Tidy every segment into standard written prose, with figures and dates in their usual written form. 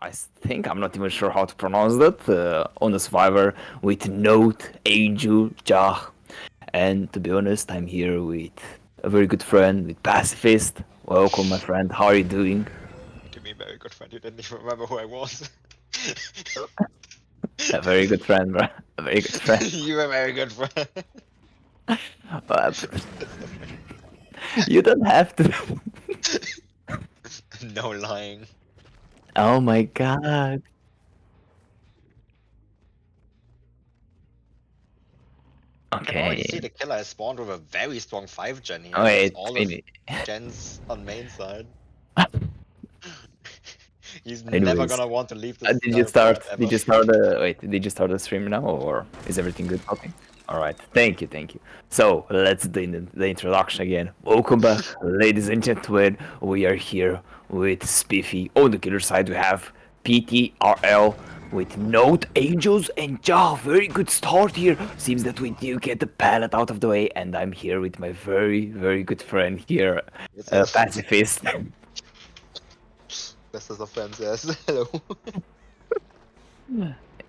think I'm not even sure how to pronounce that on the survivor with Note, Angel, Jah. And to be honest, I'm here with a very good friend, with Pacifist. Welcome, my friend. How are you doing? To me, very good friend. You didn't even remember who I was. A very good friend, bro. A very good friend. You a very good friend. Uh, That's the thing. you don't have to. No lying. Oh my god. You can already see Okay. the killer has spawned with a very strong 5 gen here. He has Wait, all of maybe. gens on main side. He's never Anyways, gonna want to leave this did you kind of the start? map ever. Did you start the? Wait, did you start the stream now, or is everything good? Okay. All right. Thank you. Thank you. So let's do the introduction again. Welcome back, ladies and gentlemen. We are here with Spiffy. On the killer side, we have PTRL with Note, Angels, and Ja. Very good start here. Seems that we do get the palette out of the way, and I'm here with my very good friend here, Yes, yes. Pacifist. Best of friends, yes. Hello.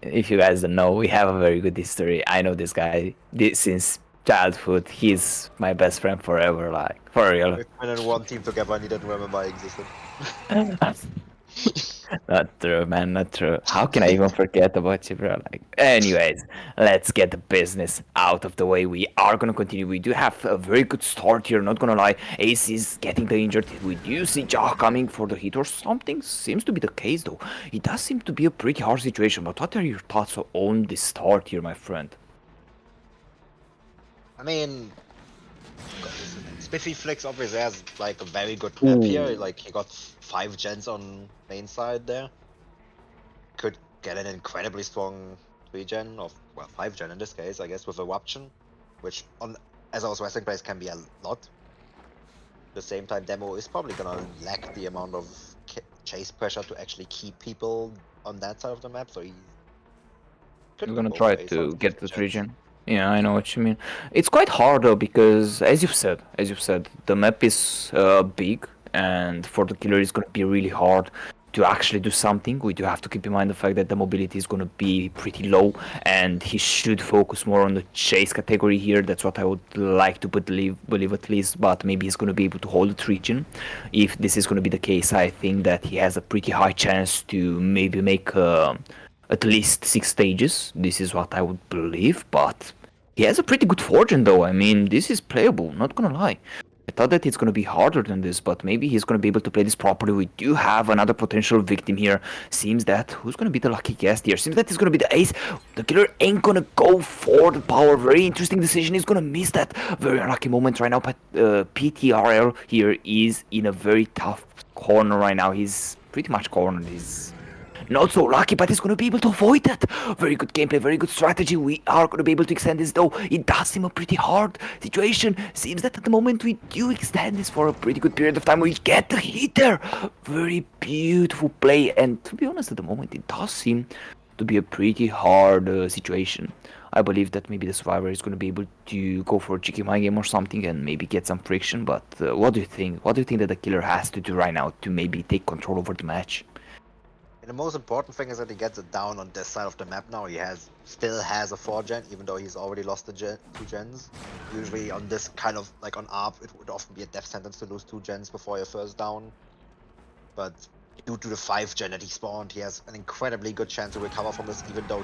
If you guys don't know, we have a very good history. I know this guy since childhood. He's my best friend forever, like for real. We've been in one team together and he didn't remember I existed. Not true, man. Not true. How can I even forget about you, bro? Like, anyways, let's get the business out of the way. We are gonna continue. We do have a very good start here. Not gonna lie. Ace is getting the injured. We do see Jah coming for the hit or something. Seems to be the case though. It does seem to be a pretty hard situation. But what are your thoughts on this start here, my friend? I mean, Spiffy Flicks obviously has like a very good map here. Ooh. Like he got 5 gens on main side there. Could get an incredibly strong 3 gen of, well, 5 gen in this case, I guess, with Eruption, which on as I was wrestling plays can be a lot. At the same time, Demo is probably gonna lack the amount of chase pressure to actually keep people on that side of the map, so he could You're go gonna both try ways on to the get different the gens. region. Yeah, I know what you mean. It's quite hard though because, as you've said, the map is big, and for the killer, it's gonna be really hard to actually do something. We do have to keep in mind the fact that the mobility is gonna be pretty low, and he should focus more on the chase category here. That's what I would like to believe at least. But maybe he's gonna be able to hold the region. If this is gonna be the case, I think that he has a pretty high chance to maybe make. At least 6 stages. This is what I would believe, but he has a pretty good fortune though. I mean, this is playable, not gonna lie. I thought that it's gonna be harder than this, but maybe he's gonna be able to play this properly. We do have another potential victim here. Seems that who's gonna be the lucky guest here? Seems that it's gonna be the ace. The killer ain't gonna go for the power. Very interesting decision. He's gonna miss that very unlucky moment right now. But PTRL here is in a very tough corner right now. He's pretty much cornered. He's not so lucky, but he's going to be able to avoid that. Very good gameplay, very good strategy. We are going to be able to extend this, though. It does seem a pretty hard situation. Seems that at the moment we do extend this for a pretty good period of time. We get the hit there. Very beautiful play. And to be honest, at the moment, it does seem to be a pretty hard situation. I believe that maybe the survivor is going to be able to go for a cheeky mind game or something and maybe get some friction. But what do you think? What do you think that the killer has to do right now to maybe take control over the match? And the most important thing is that he gets it down on this side of the map now. He still has a 4 gen, even though he's already lost the 2 gens. Usually on this kind of, like on ARP, it would often be a death sentence to lose 2 gens before your first down. But due to the 5 gen that he spawned, he has an incredibly good chance to recover from this, even though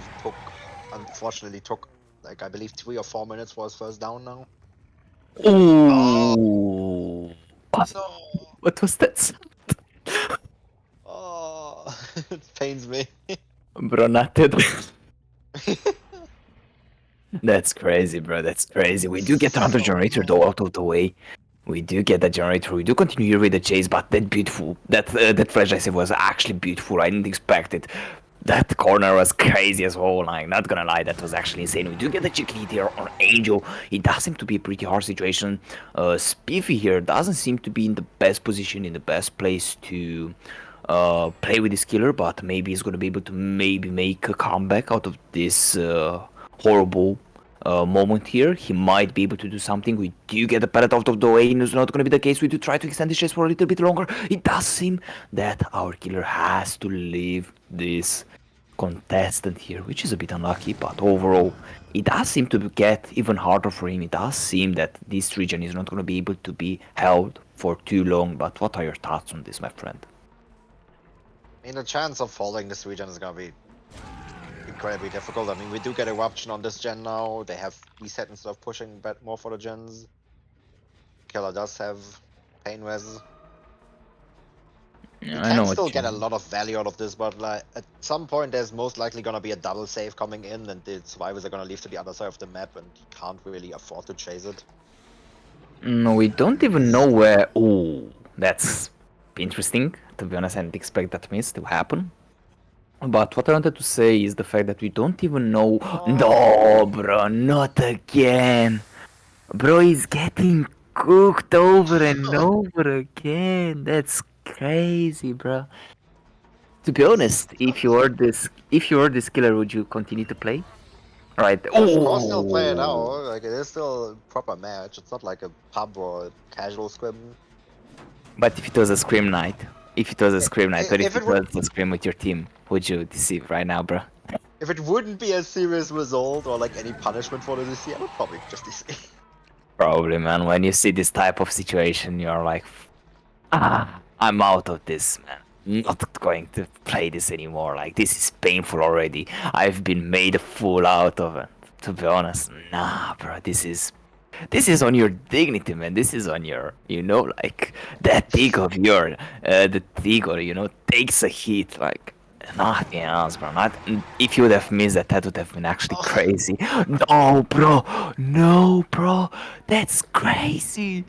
unfortunately took, like, I believe 3 or 4 minutes for his first down now. Oh, Ooh. no! What was that? Oh, it pains me. Bro, not that. That's crazy, bro. That's crazy. We do get another So generator though low. out of the way. We do get that generator. We do continue here with the chase, but that flash I said was actually beautiful. I didn't expect it. That corner was crazy as well. Like, not gonna lie, that was actually insane. We do get the check lead here on Angel. It does seem to be a pretty hard situation. Spiffy here doesn't seem to be in the best position, in the best place to play with this killer, but maybe he's gonna be able to maybe make a comeback out of this horrible moment here. He might be able to do something. We do get the pallet out of the way, and it's not going to be the case. We do try to extend the chase for a little bit longer. It does seem that our killer has to leave this contestant here, which is a bit unlucky, but overall, it does seem to get even harder for him. It does seem that this region is not going to be able to be held for too long, but what are your thoughts on this, my friend? I mean, the chance of falling this region is gonna be incredibly difficult. I mean, we do get eruption on this gen now. They have reset instead of pushing back more for the gens. Killer does have pain res. We I know can what still you get a mean. lot of value out of this, but like at some point there's most likely gonna be a double save coming in, and the survivors are gonna leave to the other side of the map, and you can't really afford to chase it. No, we don't even know where. Oh, that's interesting. To be honest, I didn't expect that miss to happen. But what I wanted to say is the fact that we don't even know. Oh, No, bro, not again. Bro is getting cooked over and over again. That's crazy, bro. To be he's honest, if you were this killer, would you continue to play? Right. of course still play it Oh. out. Like it is still a proper match. It's not like a pub or a casual scrim. But if it was a scream night, if it was a scream night, or if If it it would, was a scream with your team, would you deceive right now, bro? if it wouldn't be a serious result or like any punishment for the DC, I would probably just DC. Probably, man. When you see this type of situation, you're like, ah, I'm out of this, man. Not going to play this anymore. Like, this is painful already. I've been made a fool out of it. To be honest, nah, bro. This is on your dignity, man. This is on your, like that ego of your, the ego, takes a hit. Like, nothing else, bro. Not if you would have missed that, that would have been actually Oh, crazy. No, bro. No, bro. That's crazy.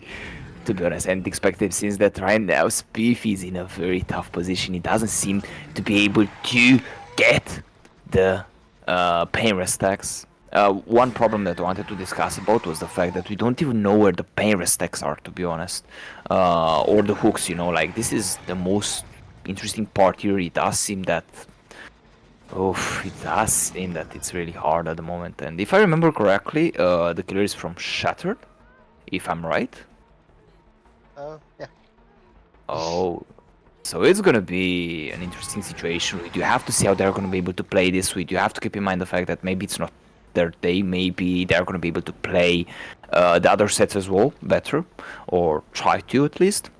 To be honest, I didn't expect it since that right now Spiff is in a very tough position. He doesn't seem to be able to get the pain stacks. One problem that I wanted to discuss about was the fact that we don't even know where the pain stacks are, to be honest, or the hooks. Like this is the most interesting part here. It does seem that, it's really hard at the moment. And if I remember correctly, the killer is from Shattered, if I'm right. yeah. Oh, so it's gonna be an interesting situation. We do have to see how they're gonna be able to play this. We do have to keep in mind the fact that maybe it's not their day. Maybe they're gonna be able to play the other sets as well better, or try to at least.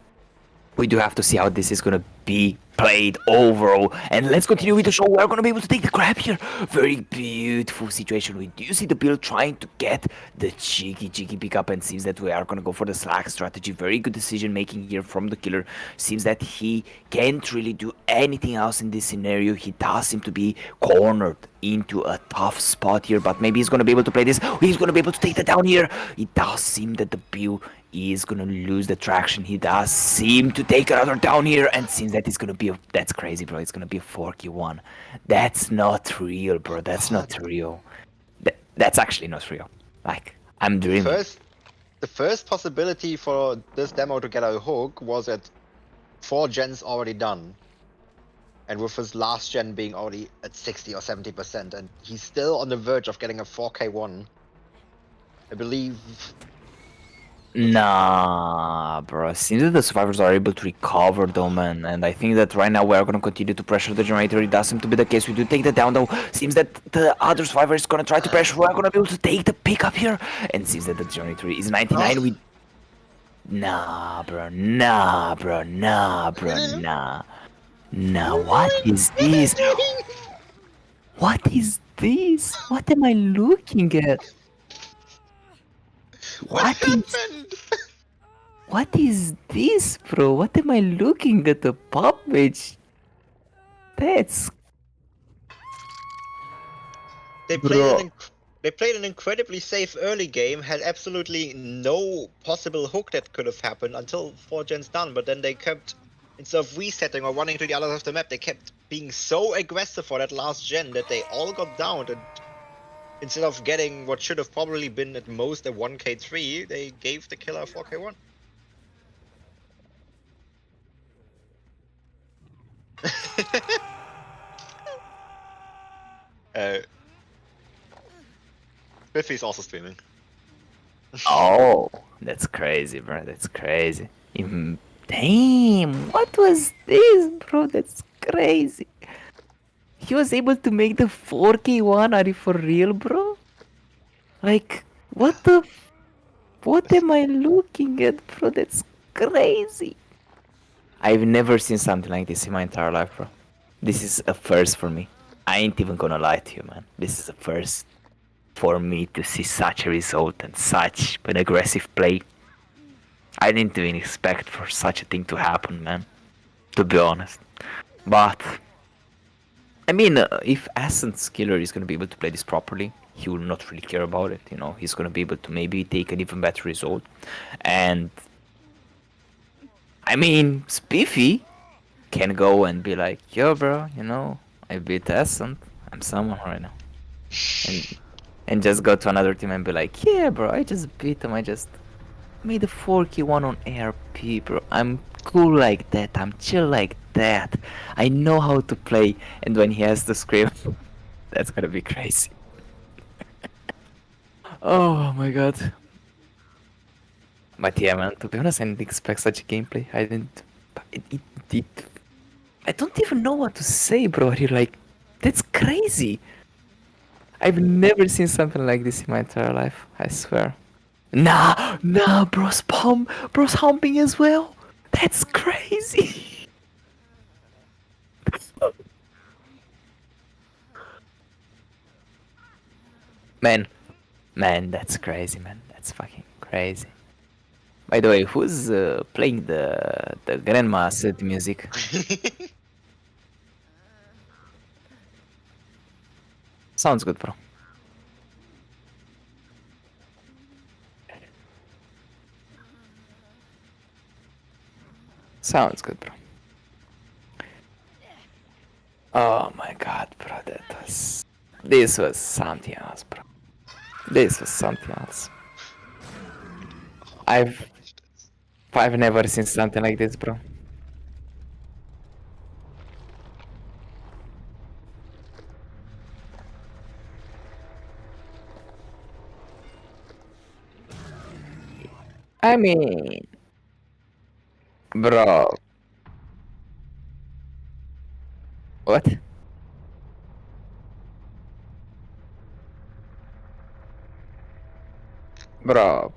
We do have to see how this is gonna be played overall. And let's continue with the show. We're gonna be able to take the grab here. Very beautiful situation. We do see the build trying to get the cheeky pickup, and seems that we are gonna go for the slack strategy. Very good decision making here from the killer. Seems that he can't really do anything else in this scenario. He does seem to be cornered into a tough spot here, but maybe he's gonna be able to play this. He's gonna be able to take that down here. It does seem that the build is gonna lose the traction. He does seem to take another down here, and seems that it's gonna be that's crazy, bro. It's gonna be a 4Q1. That's not real, bro. That's Oh, not real. That's actually not real. Like, I'm the dreaming. first, the first possibility for this demo to get a hook was at 4 gens already done, and with his last gen being already at 60 or 70%, and he's still on the verge of getting a 4K1. I believe. Nah, bro. Seems that the survivors are able to recover though, man. And I think that right now we are gonna continue to pressure the generator. It does seem to be the case. We do take that down though. Seems that the other survivor is gonna try to pressure. We're gonna be able to take the pickup here. And seems that the generator is 99. Oh, We Nah, bro. Nah, bro. Nah, bro. Nah. Nah. What is this? What is this? What am I looking at? what What is happened? What is this, bro? What am I looking at? The puppet? That's They played bro. they played an incredibly safe early game, had absolutely no possible hook that could have happened until 4 gens done, but then they kept, instead of resetting or running to the other side of the map, they kept being so aggressive for that last gen that they all got down, and instead of getting what should have probably been at most a 1K3, they gave the killer a 4K1. uh, Spiffy's also streaming. Oh, that's crazy, bro. That's crazy. Damn, what was this, bro? That's crazy. He was able to make the 4K one. Are you for real, bro? Like, what the? What am I looking at, bro? That's crazy. I've never seen something like this in my entire life, bro. This is a first for me. I ain't even gonna lie to you, man. This is a first for me to see such a result and such an aggressive play. I didn't even expect for such a thing to happen, man. To be honest. But I mean, if Ascent's killer is gonna be able to play this properly, he will not really care about it. You know, he's gonna be able to maybe take an even better result. And I mean, Spiffy can go and be like, "Yo, bro, you know, I beat Ascent. I'm someone right now," and just go to another team and be like, "Yeah, bro, I just beat him. I just made a 4K one on ARP, bro. I'm cool like that. I'm chill like that. I know how to play." And when he has to scream, that's gonna be crazy. Oh my god. But yeah, man, to be honest, I didn't expect such a gameplay. I didn't. It I don't even know what to say, bro. You're like, that's crazy. I've never seen something like this in my entire life. I swear. Nah, bro's humping as well. That's crazy. Man, that's crazy, man. That's fucking crazy. By the way, who's playing the grandma set music? Sounds good, bro. Sounds good, bro. Oh my god, bro, this was something else, bro. This was something else. I've I've never seen something like this, bro. I mean, bro, what? Bro,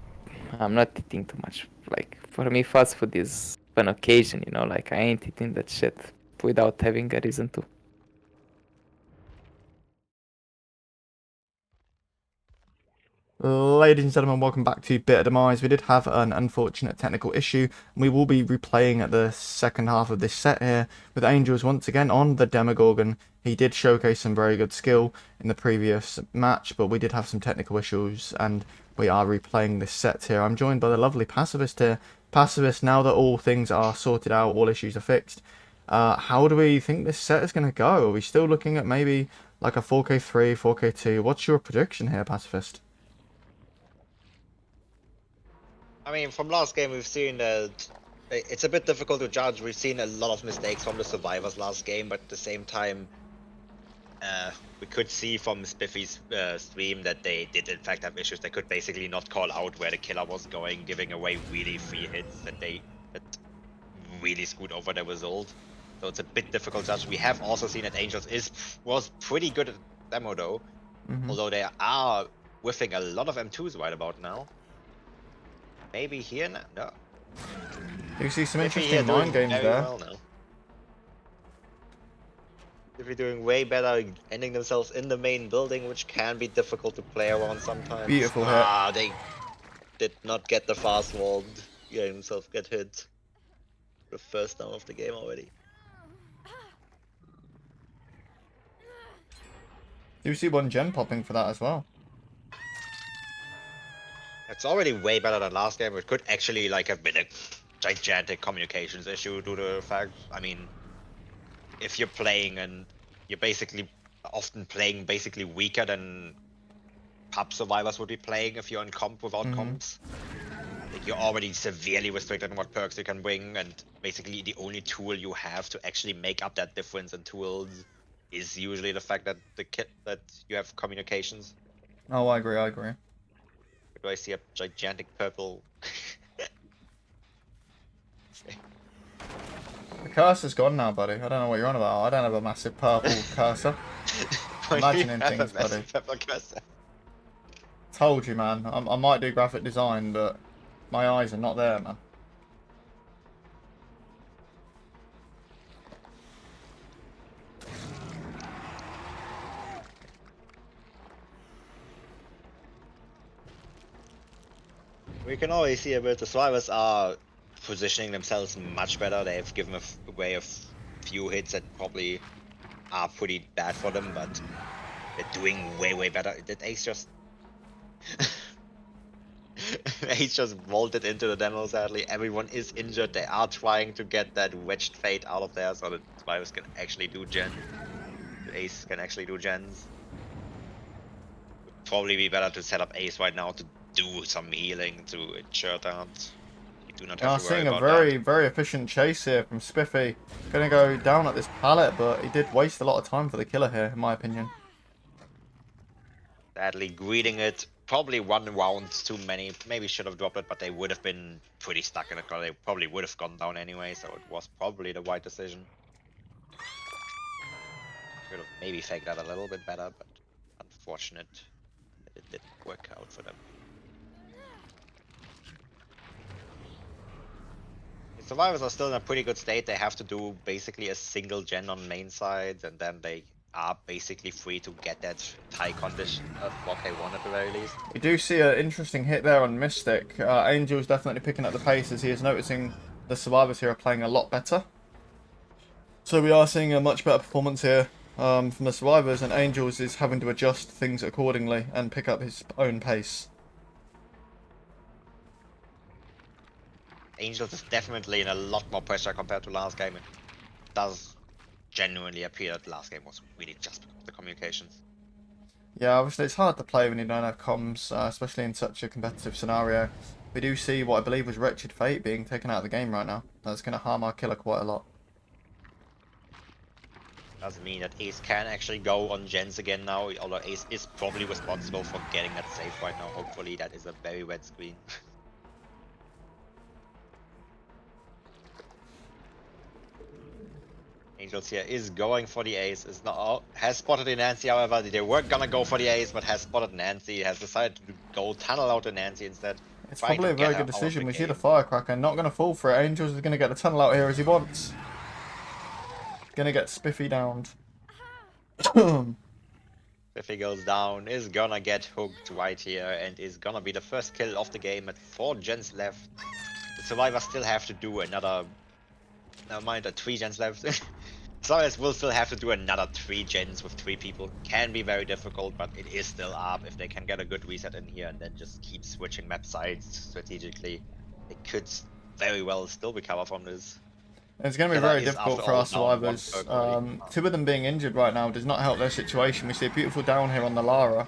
I'm not eating too much. Like, for me, fast food is an occasion, you know? Like, I ain't eating that shit without having a reason to. Ladies and gentlemen, welcome back to Bitter Demise. We did have an unfortunate technical issue, and we will be replaying the second half of this set here with Angels once again on the Demogorgon. He did showcase some very good skill in the previous match, but we did have some technical issues, and we are replaying this set here. I'm joined by the lovely Pacifist here. Pacifist, now that all things are sorted out, all issues are fixed, how do we think this set is going to go? Are we still looking at maybe like a 4K3, 4K2? What's your prediction here, Pacifist? I mean, from last game, we've seen that it's a bit difficult to judge. We've seen a lot of mistakes from the survivors last game, but at the same time, we could see from Spiffy's stream that they did in fact have issues. They could basically not call out where the killer was going, giving away really free hits that really screwed over the result. So it's a bit difficult to judge. We have also seen that Angels was pretty good at demo though, although they are whiffing a lot of M2s right about now. Maybe here now? No. You see some Spiffy interesting mind games very there. well now. Spiffy doing way better, ending themselves in the main building, which can be difficult to play around sometimes. Beautiful hit. They did not get the fast wall. Getting themselves get hit. The first down of the game already. You see one gem popping for that as well. It's already way better than last game. It could actually like have been a gigantic communications issue due to the fact, I mean, if you're playing and you're basically often playing basically weaker than pub survivors would be playing if you're in comp without comps. Like you're already severely restricted on what perks you can bring, and basically the only tool you have to actually make up that difference in tools is usually the fact that that you have communications. Oh, I agree, I agree. Do I see a gigantic purple? The cursor's gone now, buddy. I don't know what you're on about. I don't have a massive purple cursor. Why do you Imagining have a things, buddy. massive purple cursor? Told you, man. I might do graphic design, but my eyes are not there, man. We can always see a bit. The survivors are positioning themselves much better. They've given away a few hits that probably are pretty bad for them, but they're doing way better. Did Ace just... Ace just vaulted into the demo, sadly. Everyone is injured. They are trying to get that wedged fate out of there so that survivors can actually do gen. Ace can actually do gens. Would probably be better to set up Ace right now to do some healing to ensure that you do not have to worry Seeing a about very, that. very efficient chase here from Spiffy. Gonna go down at this pallet, but he did waste a lot of time for the killer here, in my opinion. Sadly, greeting it. Probably 1 round too many. Maybe should have dropped it, but they would have been pretty stuck in it. They probably would have gone down anyway, so it was probably the right decision. Should have maybe faked that a little bit better, but unfortunate that it didn't work out for them. The survivors are still in a pretty good state. They have to do basically a single gen on main side, and then they are basically free to get that tie condition of 4K1 at the very least. We do see an interesting hit there on Mystic. Angel's definitely picking up the pace as he is noticing the survivors here are playing a lot better. So we are seeing a much better performance here from the survivors, and Angels is having to adjust things accordingly and pick up his own pace. Angels is definitely in a lot more pressure compared to last game. It does genuinely appear that last game was really just because of the communications. Yeah, obviously it's hard to play when you don't have comms, especially in such a competitive scenario. We do see what I believe was Wretched Fate being taken out of the game right now. That's going to harm our killer quite a lot. Doesn't mean that Ace can actually go on gens again now, although Ace is probably responsible for getting that safe right now. Hopefully that is a very red screen. Angels here is going for the ace, is not has spotted the Nancy, however. They were gonna go for the ace, but has spotted Nancy, has decided to go tunnel out to Nancy instead. It's Trying probably to a very get her good out of decision. the We see the game. Firecracker not going to fall for it. Angels is going to get the tunnel out here as he wants. Going to get Spiffy downed. If he goes down, is gonna get hooked right here and is gonna be the first kill of the game at 4 gens left. The survivors still have to do another... Never mind, 3 gens left. Survivors will still have to do another 3 gens with 3 people. Can be very difficult, but it is still up. If they can get a good reset in here and then just keep switching map sides strategically, they could very well still recover from this. It's going to be Killer very is difficult after for all our down 1 survivors. perk already. 2 of them being injured right now does not help their situation. We see a beautiful down here on the Lara.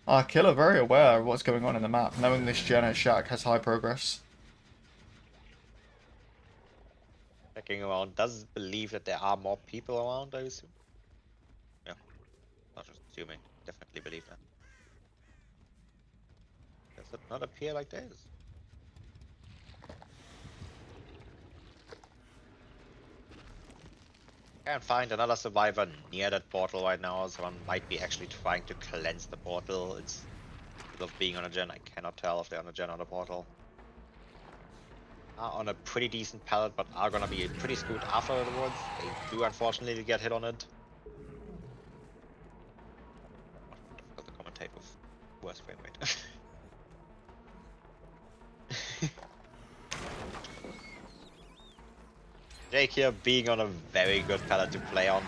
Our killer very aware of what's going on in the map, knowing this gen at Shack has high progress. Checking around, does believe that there are more people around, I assume. Yeah, not just assuming, definitely believe that. Does it not appear like there is? Can't find another survivor near that portal right now. Someone might be actually trying to cleanse the portal. It's of being on a gen. I cannot tell if they're on a gen or the portal. Are on a pretty decent pallet, but are gonna be pretty screwed afterwards. They do unfortunately get hit on it. Difficult to commentate with worse frame rate. Jake here being on a very good palette to play on.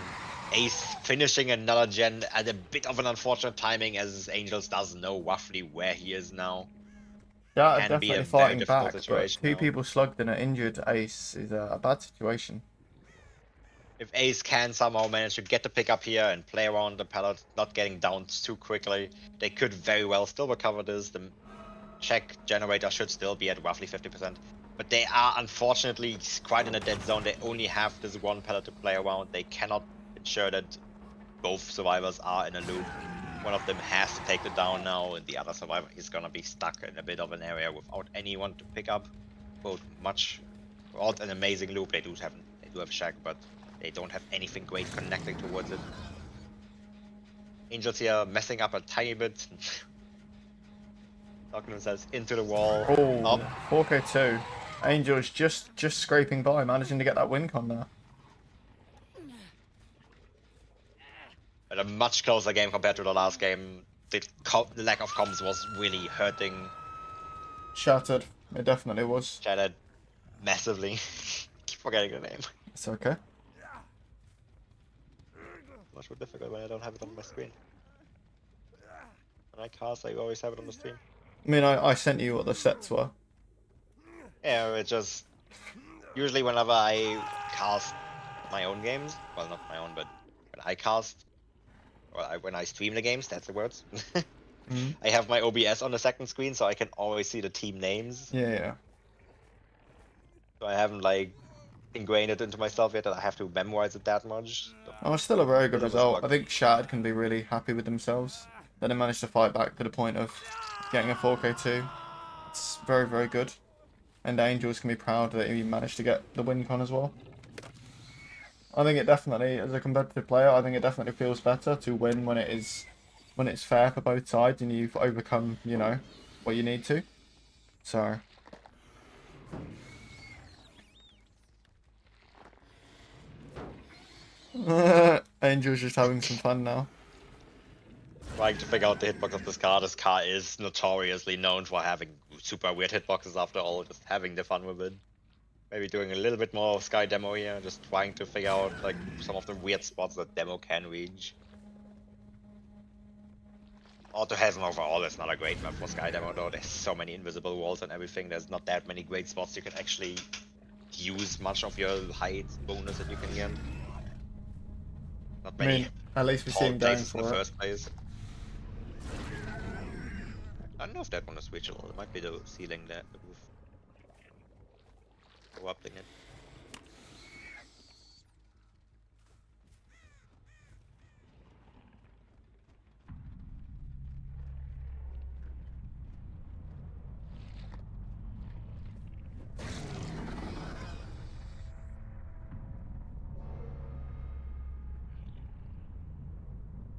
Ace finishing another gen at a bit of an unfortunate timing, as Angels does know roughly where he is now. Yeah, Can be a definitely very fighting difficult back, but situation 2 now. people slugged and an injured Ace is a bad situation. If Ace can somehow manage to get the pick up here and play around the palette, not getting down too quickly, they could very well still recover this. The check generator should still be at roughly 50%. But they are unfortunately quite in a dead zone. They only have this 1 pallet to play around. They cannot sure that both survivors are in a loop. One of them has to take the down now, and the other survivor is gonna be stuck in a bit of an area without anyone to pick up. Both without an amazing loop. They do have Shack, but they don't have anything great connecting towards it. Angels here messing up a tiny bit, knocking themselves into the wall. Oh, 4k2. Angels just scraping by, managing to get that win con there. But a much closer game compared to the last game. The lack of comms was really hurting Shattered. It definitely was. Shattered massively. Keep forgetting the name. It's okay. Much more difficult when I don't have it on my screen. When I cast, I always have it on the stream. I mean, I sent you what the sets were. Yeah, it just usually whenever I cast my own games, well, not my own, but when I cast, when I stream the games, that's the words. I have my OBS on the second screen, so I can always see the team names. Yeah. So I haven't like ingrained it into myself yet that I have to memorize it that much. So Oh, it's still a very good bit of a result. I slog. think Shattered can be really happy with themselves. That they managed to fight back to the point of getting a 4k2. It's very, very good. And Angels can be proud that he managed to get the win con as well. I think it definitely, as a competitive player, I think it definitely feels better to win when it's fair for both sides and you've overcome, you know, what you need to. So Angel's just having some fun now. Trying to figure out the hitbox of this car. This car is notoriously known for having super weird hitboxes after all, just having the fun with it. Maybe doing a little bit more Sky Demo here, just trying to figure out like some of the weird spots that Demo can reach. Auto Heaven overall is not a great map for Sky Demo though. There's so many invisible walls and everything. There's not that many great spots you can actually use much of your height bonus that you can get. Not I many mean, at least we see tall him going places in the for it. first place. I don't know if that one is reachable. It might be the ceiling there, the roof. Corrupting it.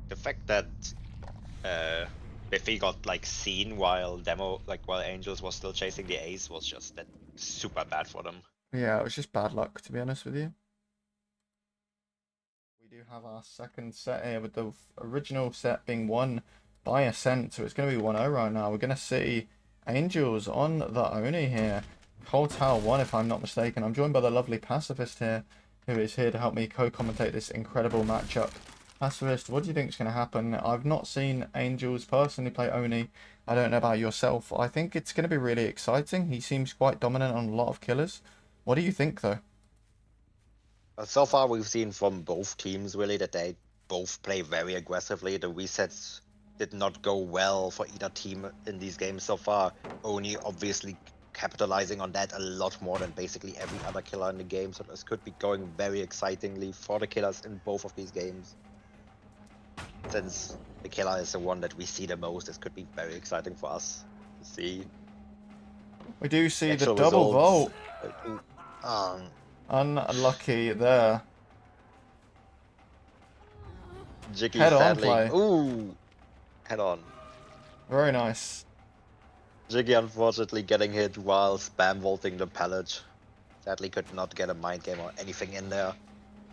The fact that Biffy got like seen while Angels was still chasing the ace was just that super bad for them. Yeah, it was just bad luck, to be honest with you. We do have our second set here, with the original set being won by Ascent, so it's going to be 1-0 right now. We're going to see Angels on the Oni here. Hotel 1, if I'm not mistaken. I'm joined by the lovely Pacifist here, who is here to help me co-commentate this incredible matchup. Pacifist, what do you think is going to happen? I've not seen Angels personally play Oni. I don't know about yourself. I think it's going to be really exciting. He seems quite dominant on a lot of killers. What do you think, though? So far, we've seen from both teams really that they both play very aggressively. The resets did not go well for either team in these games so far. Oni obviously capitalizing on that a lot more than basically every other killer in the game. So this could be going very excitingly for the killers in both of these games. Since the killer is the one that we see the most, this could be very exciting for us to see. We do see the Actual double results. vault. Unlucky there. Jiggy Head on sadly. play. Ooh! Head on. Very nice. Jiggy unfortunately getting hit while spam vaulting the pallet. Sadly could not get a mind game or anything in there.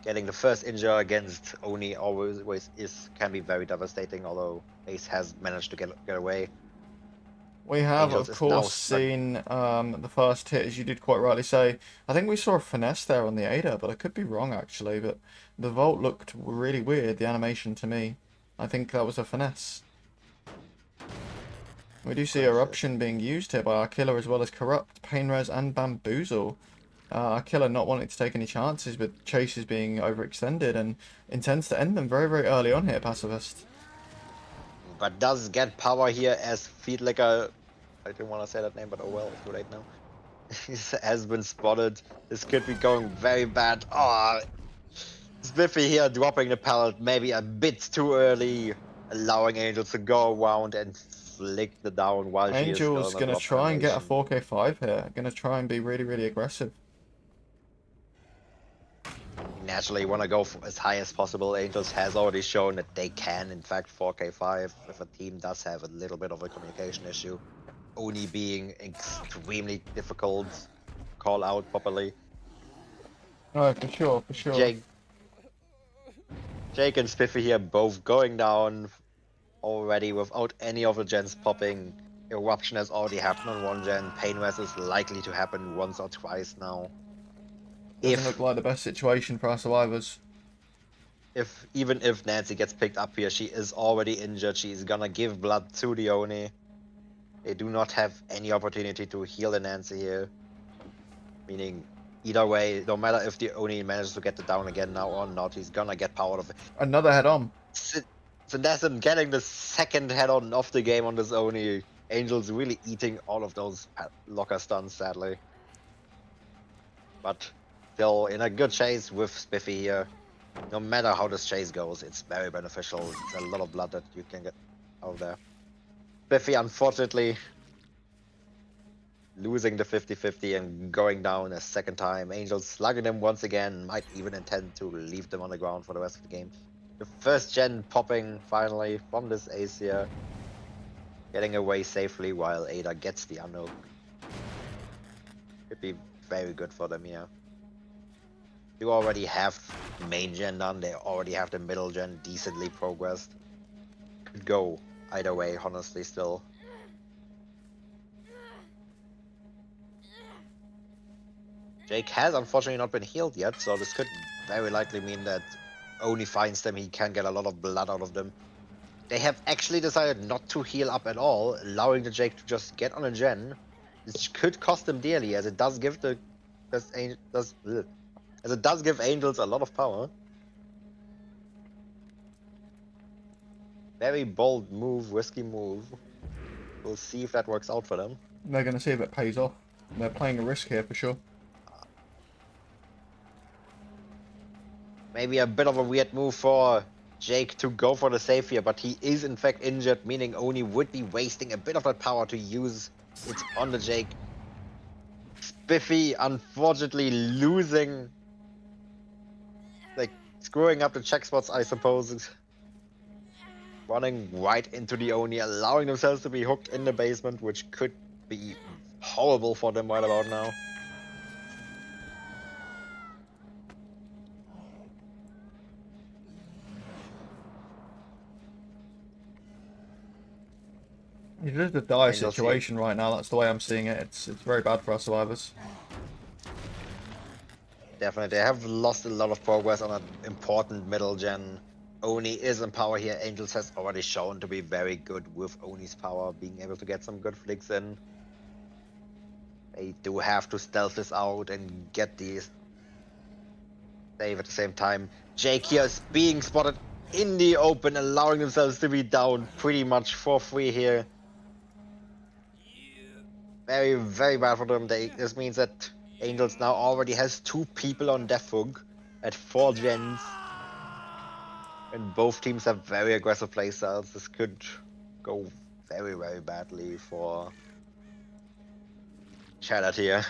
Getting the first injure against Oni always can be very devastating, although Ace has managed to get away. We have, Angels of is now course, stuck. seen the first hit, as you did quite rightly say. I think we saw a finesse there on the Ada, but I could be wrong, actually. But the vault looked really weird, the animation to me. I think that was a finesse. We do see Eruption being used here by our killer, as well as Corrupt, Painres, and Bamboozle. Our killer not wanting to take any chances with chases being overextended and intends to end them very, very early on here, Pacifist. But does get power here as Feedlicker. I didn't want to say that name, but oh well, it's too late now. He has been spotted. This could be going very bad. Oh, Spiffy here dropping the pallet maybe a bit too early, allowing Angels to go around and flick the down while she is still Angel's in a gonna drop try and get a animation. 4k5 here. Gonna try and be really, really aggressive. Naturally want to go for as high as possible. Angels has already shown that they can, in fact, 4k5 if a team does have a little bit of a communication issue. Oni being extremely difficult to call out properly. Oh, for sure, for sure. Jake and Spiffy here both going down already without any of the gens popping. Eruption has already happened on one gen. Painwest is likely to happen once or twice now. Doesn't look like the best situation for our survivors. Even if Nancy gets picked up here, she is already injured. She's gonna give blood to the Oni. They do not have any opportunity to heal the Nancy here. Meaning, either way, no matter if the Oni manages to get the down again now or not, he's gonna get powered of it. Another head on. Sindessen getting the second head on of the game on this Oni. Angels really eating all of those locker stuns, sadly. But still in a good chase with Spiffy here. No matter how this chase goes, it's very beneficial. It's a lot of blood that you can get out of there. Spiffy, unfortunately, losing the 50-50 and going down a second time. Angels slugging them once again, might even intend to leave them on the ground for the rest of the game. The first gen popping finally from this ace here. Getting away safely while Ada gets the unhook. Could be very good for them here. You already have main gen done, they already have the middle gen decently progressed. Could go either way, honestly, still. Jake has unfortunately not been healed yet, so this could very likely mean that Oni finds them, he can get a lot of blood out of them. They have actually decided not to heal up at all, allowing the Jake to just get on a gen. This could cost them dearly, as it does give as it does give Angels a lot of power. Very bold move, risky move. We'll see if that works out for them. They're gonna see if it pays off. They're playing a risk here for sure. Maybe a bit of a weird move for Jake to go for the save here, but he is in fact injured, meaning Oni would be wasting a bit of that power to use it on the Jake. Spiffy unfortunately losing, like screwing up the check spots, I suppose. Running right into the Oni, allowing themselves to be hooked in the basement, which could be horrible for them right about now. It's just a dire Angels here. situation right now. That's the way I'm seeing it. It's very bad for our survivors. Definitely, they have lost a lot of progress on an important middle gen. Oni is in power here. Angels has already shown to be very good with Oni's power, being able to get some good flicks in. They do have to stealth this out and get these save at the same time. Jake here is being spotted in the open, allowing themselves to be down pretty much for free here. Very, very bad for them. This means that Angels now already has 2 people on death hook at 4 gens. And both teams have very aggressive playstyles. This could go very, very badly for Shattered here.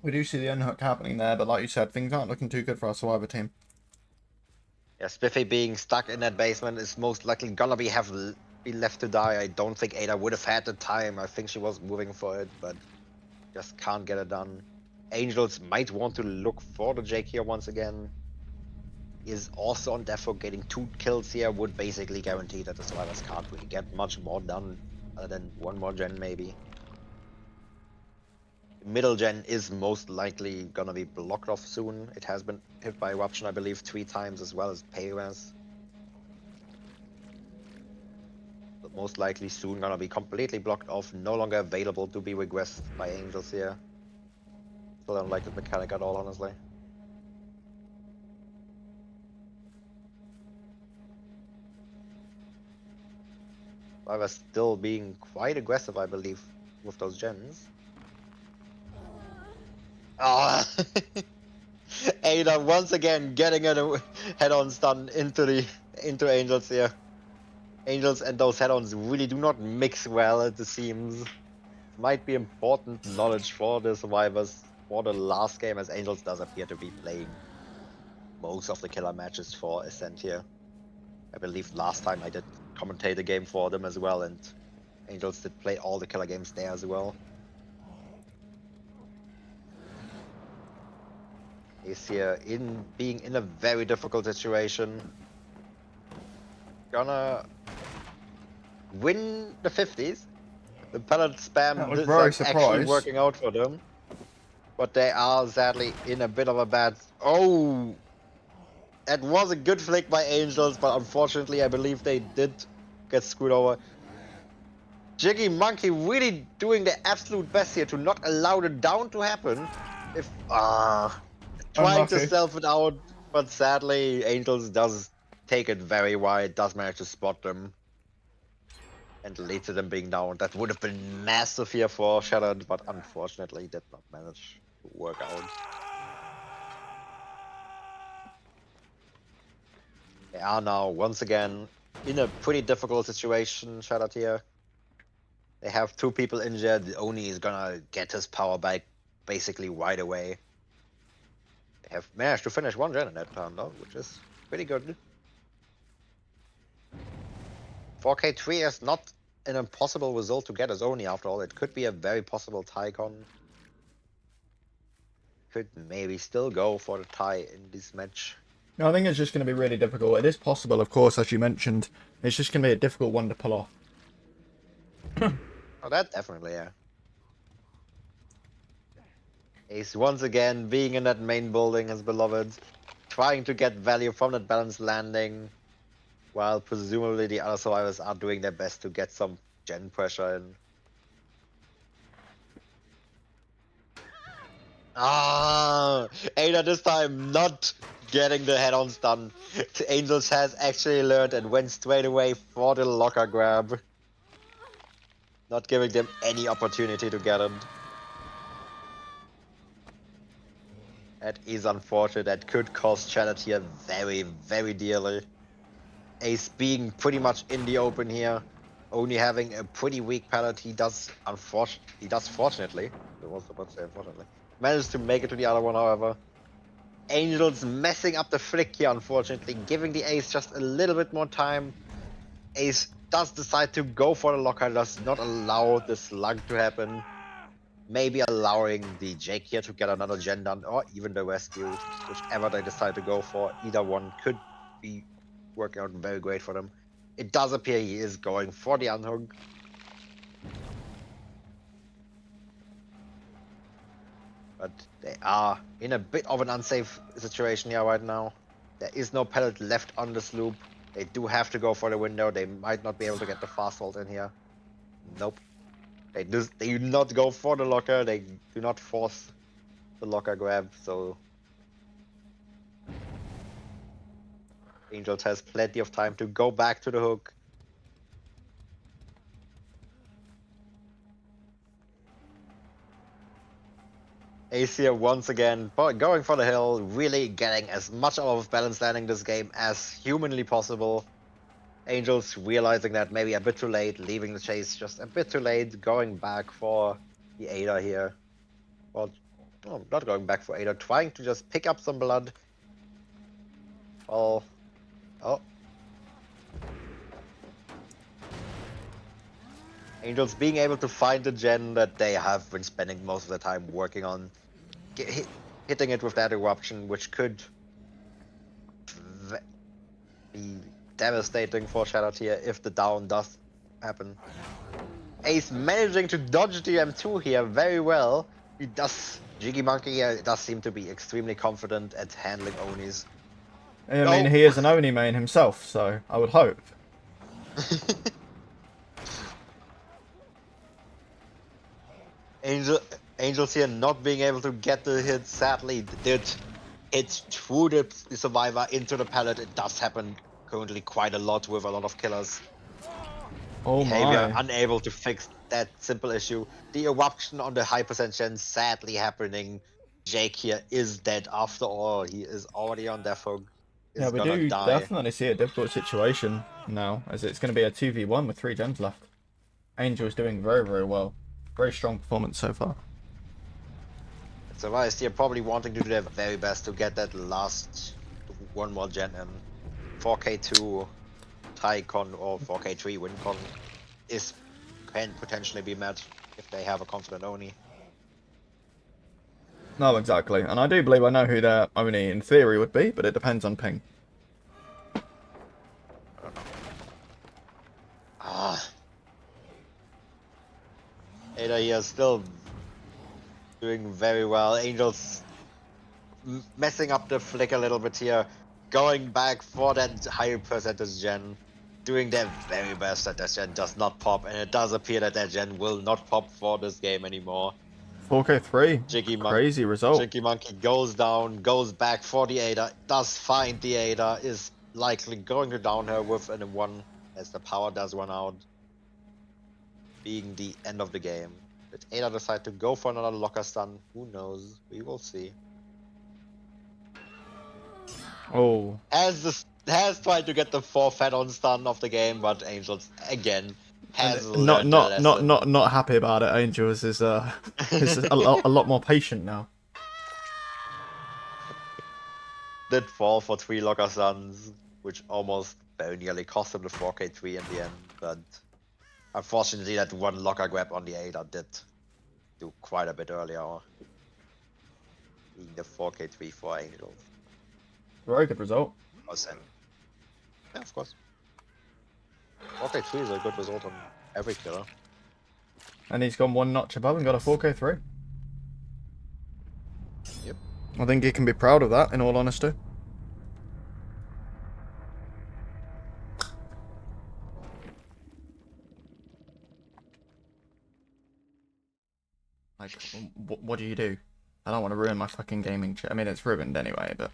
We do see the unhook happening there, but like you said, things aren't looking too good for our survivor team. Yeah, Spiffy being stuck in that basement is most likely gonna be left to die. I don't think Ada would have had the time. I think she was moving for it, but just can't get it done. Angels might want to look for the Jake here once again. Is also on death hook. Getting 2 kills here would basically guarantee that the survivors can't really get much more done other than 1 more gen maybe. Middle gen is most likely gonna be blocked off soon. It has been hit by eruption, I believe, 3 times, as well as Payras. But most likely soon gonna be completely blocked off, no longer available to be regressed by Angels here. Still don't like the mechanic at all, honestly. However, still being quite aggressive, I believe, with those gens. Ah! Ada once again getting a head-on stun into Angels here. Angels and those head-ons really do not mix well, it seems. Might be important knowledge for the survivors for the last game, as Angels does appear to be playing most of the killer matches for Ascent here. I believe last time I did commentate a game for them as well, and Angels did play all the killer games there as well. He's here being in a very difficult situation. Gonna win the 50s. The pellet spam That was is very actually surprised. working out for them. But they are sadly in a bit of a bad... Oh! That was a good flick by Angels, but unfortunately I believe they did get screwed over. Jiggy Monkey really doing the absolute best here to not allow the down to happen. If trying to Unlucky. self it out, but sadly Angels does take it very wide, does manage to spot them. And lead to them being down. That would have been massive here for Shattered, but unfortunately did not manage to work out. They are now once again in a pretty difficult situation, Shattered here. They have 2 people injured. The Oni is gonna get his power back basically right away. They have managed to finish 1 gen in that turn though, which is pretty good. 4K3 is not an impossible result to get as Oni after all. It could be a very possible Tycon. Could maybe still go for the tie in this match. No, I think it's just going to be really difficult. It is possible, of course, as you mentioned. It's just going to be a difficult one to pull off. Oh, that definitely, yeah. Ace once again being in that main building, his beloved, trying to get value from that balanced landing, while presumably the other survivors are doing their best to get some gen pressure in. Ada this time not getting the head-on stun. Angels has actually learned and went straight away for the locker grab. Not giving them any opportunity to get it. That is unfortunate. That could cost Shattered here very, very dearly. Ace being pretty much in the open here. Only having a pretty weak pallet. He does fortunately. I was about to say unfortunately. Managed to make it to the other one, however. Angels messing up the flick here, unfortunately, giving the Ace just a little bit more time. Ace does decide to go for the locker, does not allow the slug to happen. Maybe allowing the Jake here to get another gen done, or even the rescue, whichever they decide to go for. Either one could be working out very great for them. It does appear he is going for the unhook. But they are in a bit of an unsafe situation here right now. There is no pellet left on the sloop. They do have to go for the window. They might not be able to get the fast hold in here. Nope. They do not go for the locker. They do not force the locker grab, so Angels has plenty of time to go back to the hook. Ace here once again going for the hill, really getting as much of balance landing this game as humanly possible. Angels realizing that maybe a bit too late, leaving the chase just a bit too late, going back for the Ada here. Well, no, not going back for Ada, trying to just pick up some blood. Well, oh. Angels being able to find the gen that they have been spending most of the time working on, hitting it with that eruption, which could be devastating for Shattered here if the down does happen. Ace managing to dodge the M2 here very well. He does. Jiggy Monkey here does seem to be extremely confident at handling Onis. I mean, he is an Oni main himself, so I would hope. Angels here not being able to get the hit, sadly did hit through the survivor into the pallet. It does happen currently quite a lot with a lot of killers. Oh Behavior my. unable to fix that simple issue. The eruption on the high percent gen sadly happening Jake here is dead after all. He is already on death hook. Yeah, Is we gonna do die. definitely see a difficult situation now, as it's going to be a 2v1 with 3 gens left. Angel is doing very, very well. Very strong performance so far. So Vice here probably wanting to do their very best to get that last one more gen in. 4K2 Tycon or 4K3 WinCon can potentially be met if they have a confident Oni. No, exactly. And I do believe I know who their Oni in theory would be, but it depends on ping. I don't know. Ah, Ada here still doing very well. Angels messing up the flick a little bit here, going back for that high percentage gen, doing their very best that gen does not pop, and it does appear that gen will not pop for this game anymore. 4K3. Jiggy Crazy result. Monkey goes down, goes back for the Ada, does find the Ada, is likely going to down her with an 1 as the power does run out, being the end of the game. Did Ada decide to go for another locker stun? Who knows? We will see. Oh. Has tried to get the 4 fat on stun of the game, but Angels again And has learned the lesson. not happy about it. Angels is is a lot more patient now. Did fall for 3 locker stuns, which almost very nearly cost him the 4K3 in the end, but unfortunately that 1 locker grab on the Ada did do quite a bit earlier, being the 4K3 for Angels. Very good result. Awesome. Yeah, of course. 4K3 is a good result on every killer. And he's gone 1 notch above and got a 4K3. Yep. I think he can be proud of that, in all honesty. Like, what do you do? I don't want to ruin my fucking gaming chair. I mean, it's ruined anyway, but...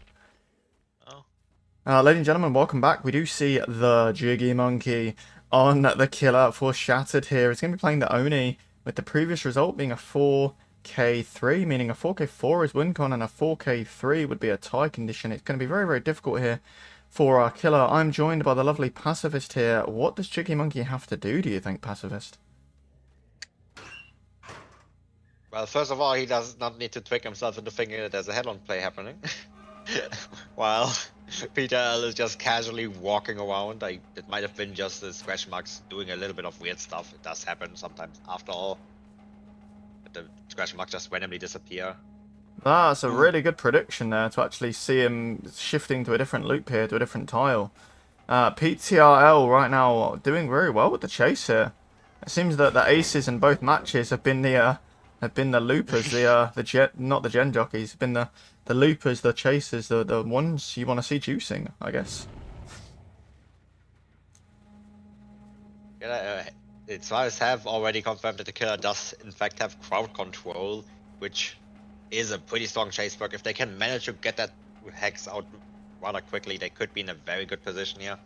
Oh. Ladies and gentlemen, welcome back. We do see the Jiggy Monkey on the killer for Shattered here. It's going to be playing the Oni, with the previous result being a 4K3, meaning a 4K4 is WinCon and a 4K3 would be a tie condition. It's going to be very, very difficult here for our killer. I'm joined by the lovely Pacifist here. What does Jiggy Monkey have to do you think, Pacifist? Well, first of all, he does not need to trick himself into thinking that there's a head-on play happening. While Peter L is just casually walking around. It might have been just the scratch marks doing a little bit of weird stuff. It does happen sometimes after all. But the scratch marks just randomly disappear. That's a really good prediction there, to actually see him shifting to a different loop here, to a different tile. PTRL right now doing very well with the chase here. It seems that the aces in both matches have been the loopers, not the gen jockeys, have been the loopers, the chasers, the ones you want to see juicing, I guess. Yeah, Suarez have already confirmed that the killer does in fact have crowd control, which is a pretty strong chase perk. If they can manage to get that hex out rather quickly, they could be in a very good position here.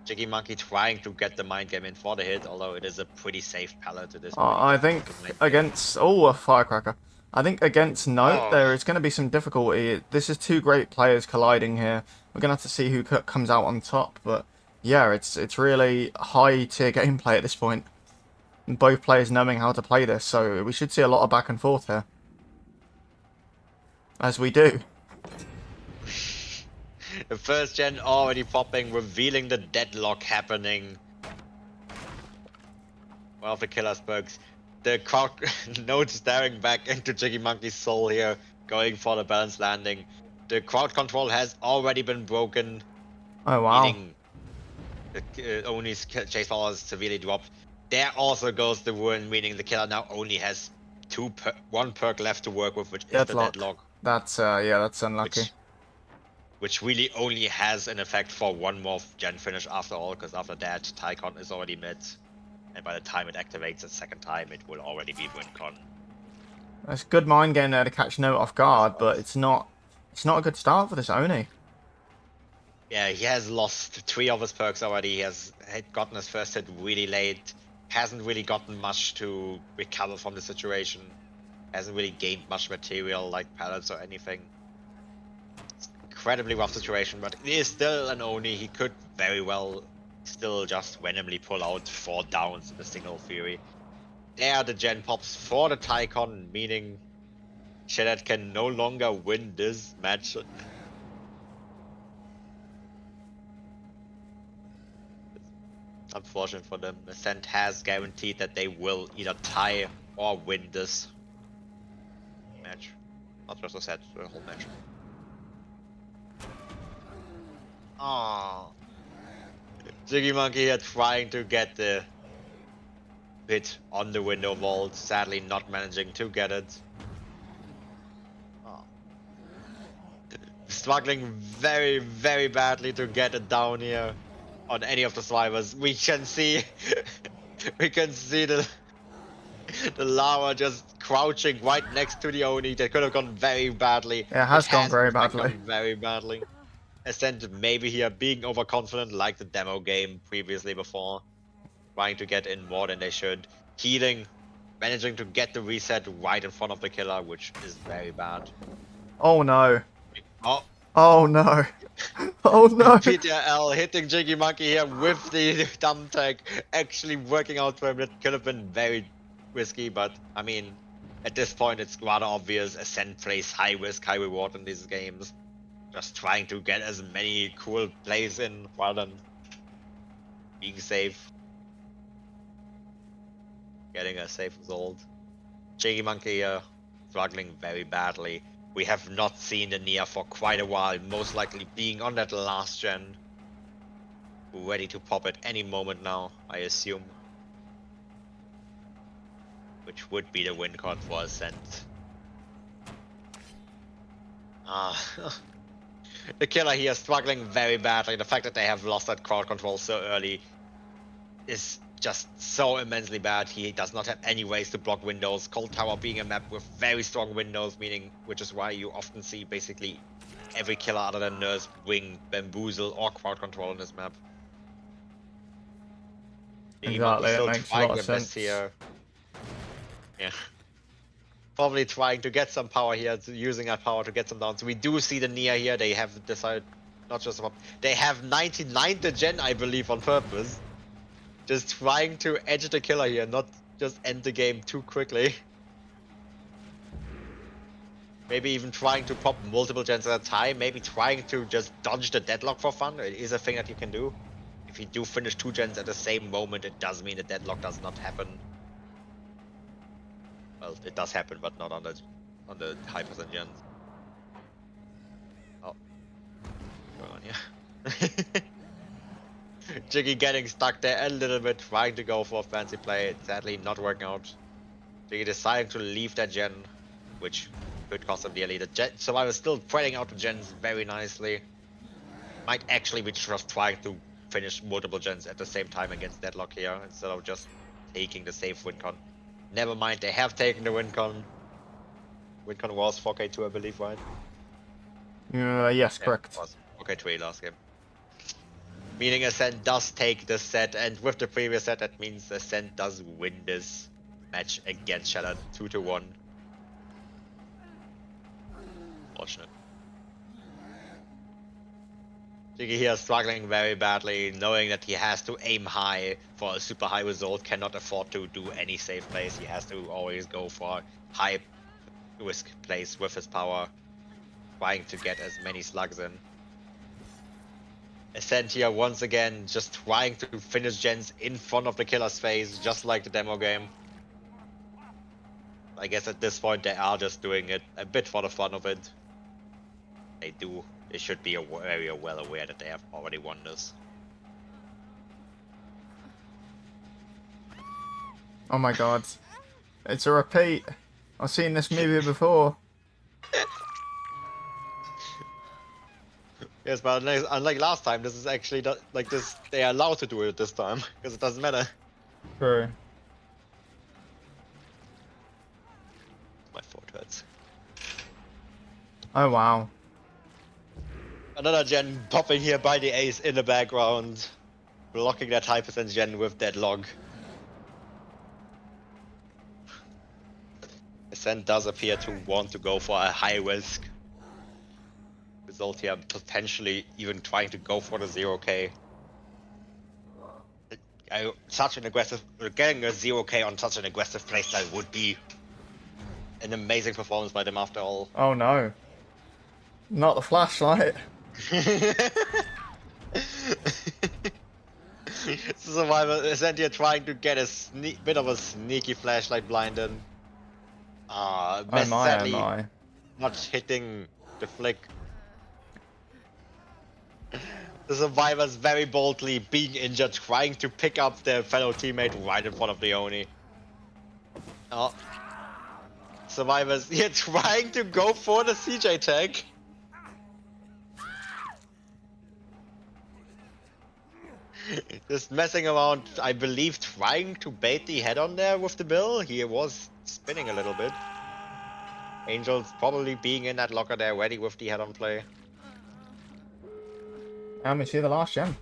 Jiggy Monkey trying to get the mind game in for the hit, although it is a pretty safe pallet to this point. I think against... Oh, a firecracker. I think against Note, there is going to be some difficulty. This is 2 great players colliding here. We're going to have to see who comes out on top, but yeah, it's really high-tier gameplay at this point. And both players knowing how to play this, so we should see a lot of back and forth here. As we do. The first gen already popping, revealing the deadlock happening. One of the killer's perks. The crowd note staring back into Jiggy Monkey's soul here, going for the balanced landing. The crowd control has already been broken. Oh, wow. Meaning the Oni's chase power is severely dropped. There also goes the ruin, meaning the killer now only has 1 perk left to work with, which is the deadlock. That's yeah, that's unlucky. Which really only has an effect for 1 more gen finish after all, because after that, Tycon is already mid. And by the time it activates a second time, it will already be WinCon. That's good mind game there to catch Note off guard, but it's not a good start for this Oni. Yeah, he has lost 3 of his perks already. He has gotten his first hit really late. Hasn't really gotten much to recover from the situation. Hasn't really gained much material like pallets or anything. It's incredibly rough situation, but it is still an Oni. He could very well still just randomly pull out 4 downs in the single Fury. There the gen pops for the Tycon, meaning Shattered can no longer win this match. Unfortunate for them. Ascent has guaranteed that they will either tie or win this match. Not just Ascent, the whole match. Oh. Jiggy Monkey here trying to get the hit on the window vault, sadly not managing to get it. Oh. Struggling very, very badly to get it down here on any of the survivors. We can see we can see the lava just crouching right next to the Oni. That could have gone very badly. It has gone very in fact badly. gone very badly. Ascent maybe here being overconfident like the demo game previously before. Trying to get in more than they should. Healing, managing to get the reset right in front of the killer, which is very bad. Oh no. Oh, Oh no. Oh no. PTL hitting Jiggy Monkey here with the dumb tag, actually working out for him. That could have been very risky, but I mean, at this point, it's rather obvious. Ascent plays high risk, high reward in these games. Just trying to get as many cool plays in rather than being safe. Getting a safe result. Jiggy Monkey struggling very badly. We have not seen the Nia for quite a while, most likely being on that last gen. Ready to pop at any moment now, I assume. Which would be the win con for Ascent. The killer here struggling very badly. The fact that they have lost that crowd control so early is just so immensely bad. He does not have any ways to block windows. Cold Tower being a map with very strong windows, meaning which is why you often see basically every killer other than Nurse Wing, Bamboozle, or crowd control on this map. Exactly, it makes a lot of sense. Here. Yeah. Probably trying to get some power here, using that power to get some down. So we do see the Nia here. They have decided not just about. They have 99 the gen, I believe, on purpose. Just trying to edge the killer here, not just end the game too quickly. Maybe even trying to pop multiple gens at a time. Maybe trying to just dodge the deadlock for fun. It is a thing that you can do. If you do finish 2 gens at the same moment, it does mean the deadlock does not happen. Well, it does happen, but not on the high percent gens. Oh, what's going on here? Jiggy getting stuck there a little bit, trying to go for a fancy play, sadly not working out. Jiggy deciding to leave that gen, which could cost him dearly. The gen survivor still spreading out the gens very nicely. Might actually be just trying to finish multiple gens at the same time against Deadlock here, instead of just taking the safe win con. Never mind, they have taken the win con. Win con was 4K2, I believe, right? Yes, correct. Yeah, was 4K3 last game. Meaning Ascent does take this set, and with the previous set, that means Ascent does win this match against Shattered 2-1. Fortunate. Jiggy here struggling very badly, knowing that he has to aim high for a super high result, cannot afford to do any safe plays. He has to always go for high risk plays with his power, trying to get as many slugs in. Ascent here once again, just trying to finish gens in front of the killer's face, just like the demo game. I guess at this point they are just doing it a bit for the fun of it. They should be very well aware that they have already won this. Oh my god. It's a repeat. I've seen this movie before. Yes, but unlike last time, this is actually like this. They are allowed to do it this time because it doesn't matter. True. My foot hurts. Oh wow. Another gen popping here by the ace in the background, blocking that high percent gen with Deadlock. Ascent does appear to want to go for a high risk result here, potentially even trying to go for the 0k. Such an aggressive, getting a 0k on such an aggressive playstyle would be an amazing performance by them after all. Oh no. Not the flashlight. Survivor Ascent here trying to get a bit of a sneaky flashlight blind in. Oh my, oh Sadly my. not hitting the flick. The survivors very boldly being injured, trying to pick up their fellow teammate right in front of the Oni. Oh. Survivors here trying to go for the CJ tag. Just messing around, I believe, trying to bait the head on there with the bill. He was spinning a little bit. Angels probably being in that locker there, ready with the head on play. And we see the last gem.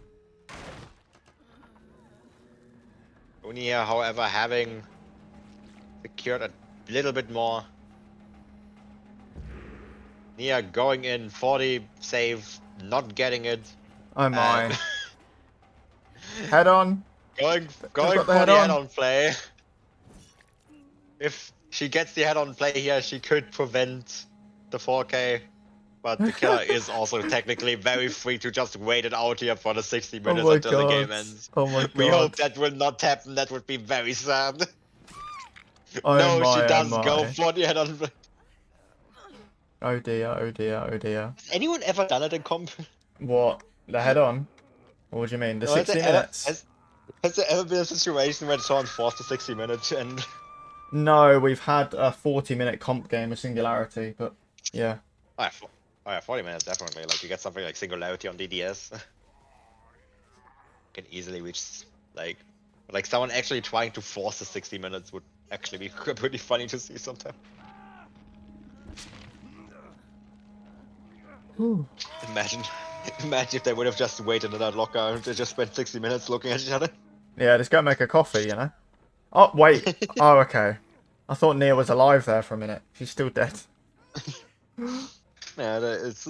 Oni here, however, having secured a little bit more. Nia going in 40 save, not getting it. Oh my. Head on. Going got for the head the head on. on play. If she gets the head on play here, she could prevent the 4k. But the killer is also technically very free to just wait it out here for the 60 Oh minutes my until the game god. ends. Oh my We hope god. that will not happen. That would be very sad. Oh No, she my, oh does go my. for the head on play. Oh dear, oh dear, oh dear. Has anyone ever done it in comp? What? The head on? Or what do you mean? The No, 60 minutes? has there ever been a situation where someone forced a 60 minutes and... No, we've had a 40-minute comp game of Singularity, but yeah. Oh yeah, 40 minutes definitely. Like you get something like Singularity on DDS. Can easily reach like someone actually trying to force the 60 minutes would actually be pretty funny to see sometimes. Imagine if they would have just waited in that locker and they just spent 60 minutes looking at each other. Yeah, just go make a coffee, you know? Oh, wait. Oh, okay. I thought Nia was alive there for a minute. She's still dead. Yeah, it's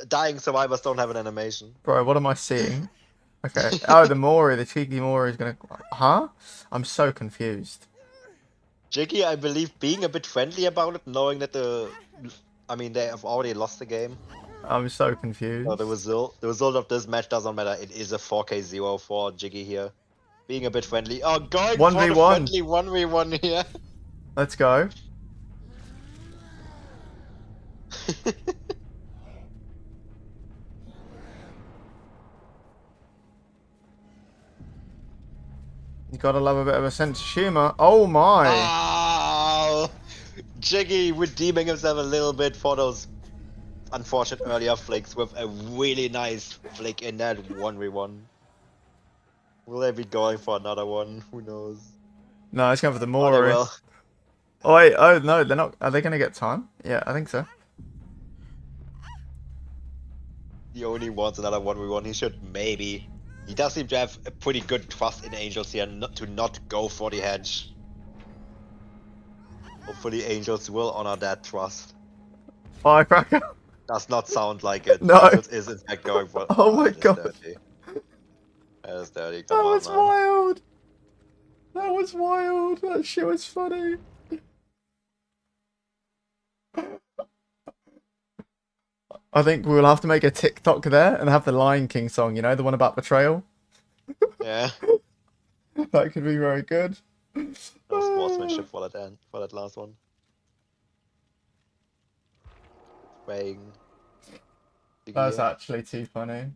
dying survivors don't have an animation. Bro, what am I seeing? Okay. Oh, the Mori, the cheeky Mori is gonna... Huh? I'm so confused. Jiggy, I believe, being a bit friendly about it, knowing that they have already lost the game. I'm so confused. So the result of this match doesn't matter. It is a 4k0 for Jiggy here. Being a bit friendly. Oh, going for the 1v1. friendly 1v1 here. Let's go. You gotta love a bit of a sense of humour. Oh my! Oh, Jiggy redeeming himself a little bit for those unfortunate earlier flicks with a really nice flick in that 1v1. Will they be going for another one? Who knows? No, it's going for the Oh, they Mori. will. Oh wait, oh no, they're not. Are they gonna get time? Yeah, I think so. He only wants another 1v1. He should maybe. He does seem to have a pretty good trust in Angels here to not go for the hedge. Hopefully Angels will honor that trust. Firecracker. Does not sound like it. No. Angels is in fact going for... Oh my that is god. dirty. That is dirty. That Come on, was man. wild. That was wild. That shit was funny. I think we'll have to make a TikTok there and have the Lion King song, you know, the one about betrayal. Yeah. That could be very good. No sportsmanship for that end, for that last one. Weighing. That's actually too funny.